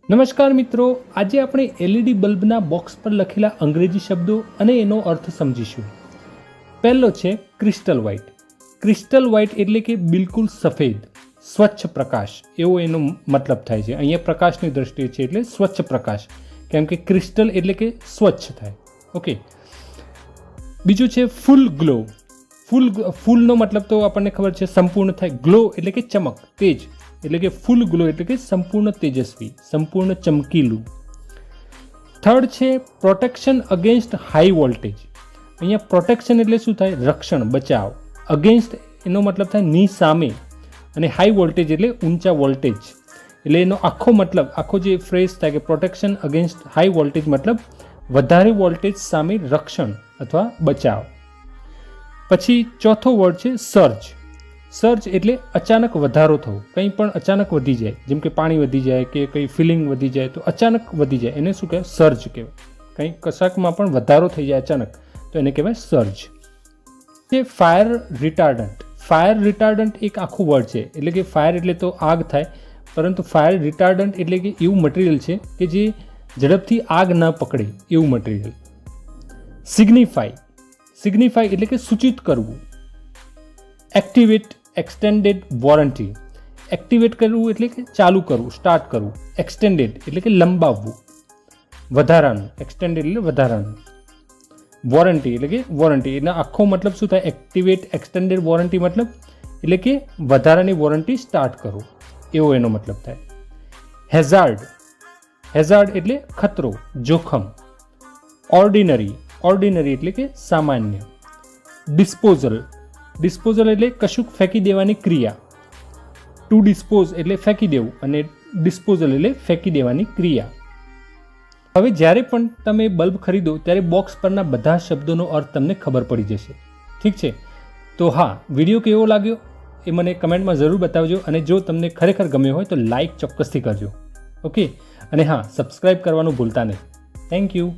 નમસ્કાર મિત્રો, આજે આપણે એલઈડી બલ્બના બોક્સ પર લખેલા અંગ્રેજી શબ્દો અને એનો અર્થ સમજીશું. પહેલો છે ક્રિસ્ટલ વ્હાઇટ. ક્રિસ્ટલ વ્હાઇટ એટલે કે બિલકુલ સફેદ, સ્વચ્છ પ્રકાશ એવો એનો મતલબ થાય છે. અહીંયા પ્રકાશની દ્રષ્ટિએ છે એટલે સ્વચ્છ પ્રકાશ, કેમ કે ક્રિસ્ટલ એટલે કે સ્વચ્છ થાય. ઓકે. બીજું છે ફૂલ ગ્લો. ફૂલનો મતલબ તો આપણને ખબર છે સંપૂર્ણ થાય. ગ્લો એટલે કે ચમક, તેજ, એટલે કે ફૂલ ગ્લો એટલે કે સંપૂર્ણ તેજસ્વી, સંપૂર્ણ ચમકીલું. થર્ડ છે પ્રોટેક્શન અગેન્સ્ટ હાઈ વોલ્ટેજ. અહીંયા પ્રોટેક્શન એટલે શું થાય? રક્ષણ, બચાવ. અગેન્સ્ટ એનો મતલબ થાય ની સામે, અને હાઈ વોલ્ટેજ એટલે ઊંચા વોલ્ટેજ. એટલે એનો આખો મતલબ, આખો જે ફ્રેઝ થાય કે પ્રોટેક્શન અગેન્સ્ટ હાઈ વોલ્ટેજ મતલબ વધારે વોલ્ટેજ સામે રક્ષણ અથવા બચાવ. પછી ચોથો વર્ડ છે સર્જ. સર્જ એટલે અચાનક વધારો થવો, કંઈ પણ અચાનક વધી જાય, જેમ કે પાણી વધી જાય કે કંઈ ફિલિંગ વધી જાય તો અચાનક વધી જાય, એને શું કહેવાય? સર્જ કહેવાય. કંઈ કશાકમાં પણ વધારો થઈ જાય અચાનક તો એને કહેવાય સર્જ. તે ફાયર રિટાર્ડન્ટ. ફાયર રિટાર્ડન્ટ એક આખું વર્ડ છે, એટલે કે ફાયર એટલે તો આગ થાય, પરંતુ ફાયર રિટાર્ડન્ટ એટલે કે એવું મટીરિયલ છે કે જે ઝડપથી આગ ન પકડે એવું મટીરિયલ. સિગ્નિફાઈ. સિગ્નિફાઈ એટલે કે સૂચિત કરવું. Activate extended warranty. એક્ટિવેટ કરવું એટલે કે ચાલુ કરવું, સ્ટાર્ટ કરવું. એક્સટેન્ડેડ એટલે કે લંબાવવું, વધારાનું. એક્સટેન્ડેડ એટલે વધારાનું. વોરંટી એટલે કે વોરંટી. એનો આખો મતલબ શું થાય? એક્ટિવેટ એક્સટેન્ડેડ વોરંટી મતલબ એટલે કે વધારાની વોરંટી સ્ટાર્ટ કરો, એવો એનો મતલબ થાય. હેઝાર્ડ. હેઝાર્ડ એટલે ખતરો, જોખમ. ઓર્ડિનરી. ઓર્ડિનરી એટલે કે સામાન્ય. ડિસ્પોઝલ. ડિસ્પોઝલ એટલે કશુંક ફેંકી દેવાની ક્રિયા. ટુ ડિસ્પોઝ એટલે ફેંકી દેવું, અને ડિસ્પોઝલ એટલે ફેંકી દેવાની ક્રિયા. હવે જ્યારે પણ તમે બલ્બ ખરીદો ત્યારે બોક્સ પરના બધા શબ્દોનો અર્થ તમને ખબર પડી જશે. ઠીક છે? તો હા, વિડીયો કેવો લાગ્યો એ મને કમેન્ટમાં જરૂર બતાવજો, અને જો તમને ખરેખર ગમ્યો હોય તો લાઈક ચોક્કસથી કરજો. ઓકે. અને હા, સબસ્ક્રાઈબ કરવાનું ભૂલતા નહીં. Thank you.